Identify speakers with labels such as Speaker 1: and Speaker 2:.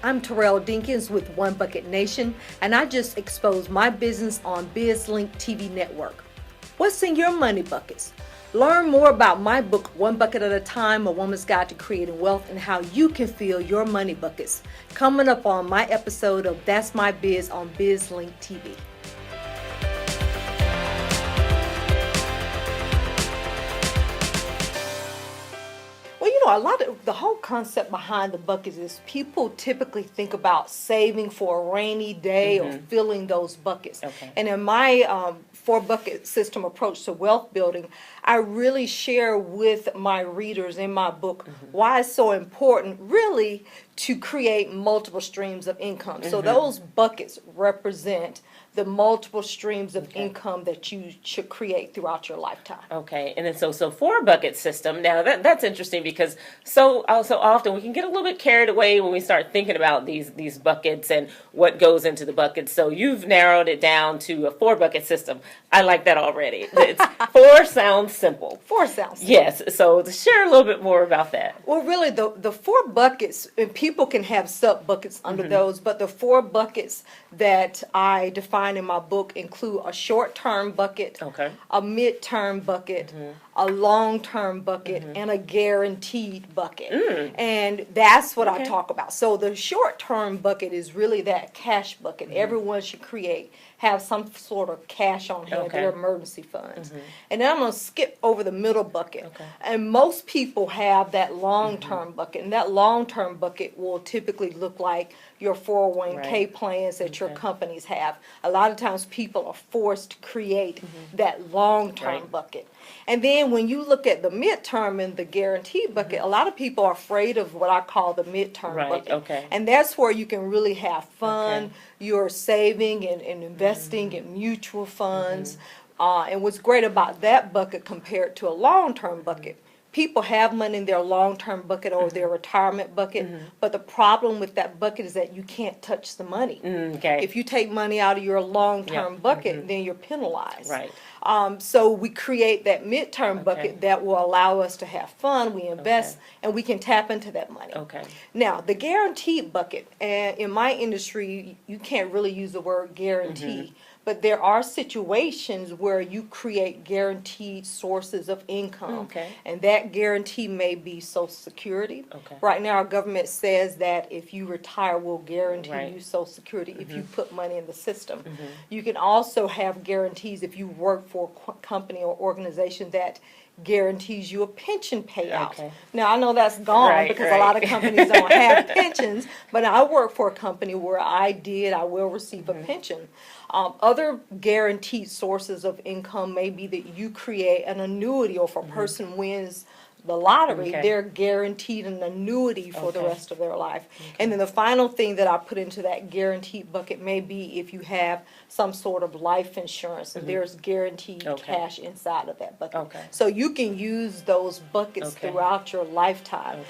Speaker 1: I'm Terrell Dinkins with One Bucket Nation, and I just exposed my business on BizLink TV network. What's in your money buckets? Learn more about my book, One Bucket at a Time, A Woman's Guide to Creating Wealth, and how you can fill your money buckets. Coming up on my episode of That's My Biz on BizLink TV. A lot of the whole concept behind the buckets is people typically think about saving for a rainy day or filling those buckets.
Speaker 2: Okay.
Speaker 1: And in my 4-bucket system approach to wealth building, I really share with my readers in my book why it's so important really to create multiple streams of income. So those buckets represent the multiple streams of income that you should create throughout your lifetime.
Speaker 2: Okay, and then so 4-bucket system. Now that's interesting because so often we can get a little bit carried away when we start thinking about these buckets and what goes into the buckets. So you've narrowed it down to a 4-bucket system. I like that already. It's 4 sounds simple.
Speaker 1: 4 sounds simple.
Speaker 2: Yes. So to share a little bit more about that.
Speaker 1: Well, really, the 4 buckets, and people can have sub buckets under those, but the 4 buckets that I define in my book include a short-term bucket, a mid-term bucket, a long-term bucket, and a guaranteed bucket. And that's what I talk about. So the short-term bucket is really that cash bucket. Everyone should have some sort of cash on hand, their emergency funds. And then I'm going to skip over the middle bucket. And most people have that long-term bucket. And that long-term bucket will typically look like your 401k plans that your companies have. A lot of times people are forced to create that long-term bucket. And then when you look at the midterm and the guaranteed bucket, a lot of people are afraid of what I call the midterm bucket. And that's where you can really have fun. You're saving and investing in mutual funds. And what's great about that bucket compared to a long-term bucket, people have money in their long-term bucket or their retirement bucket, but the problem with that bucket is that you can't touch the money. If you take money out of your long-term bucket, then you're penalized. So we create that midterm bucket that will allow us to have fun, we invest, and we can tap into that money. Now, the guaranteed bucket, and in my industry, you can't really use the word guarantee, but there are situations where you create guaranteed sources of income. And that guarantee may be Social Security. Right now, our government says that if you retire, we'll guarantee you Social Security if you put money in the system. You can also have guarantees if you work for a company or organization that guarantees you a pension payout. Now, I know that's gone because a lot of companies don't have pensions, but I work for a company where I will receive a pension. Other guaranteed sources of income may be that you create an annuity, or if a person wins the lottery, they're guaranteed an annuity for the rest of their life. And then the final thing that I put into that guaranteed bucket may be if you have some sort of life insurance, and there's guaranteed cash inside of that bucket. So you can use those buckets throughout your lifetime.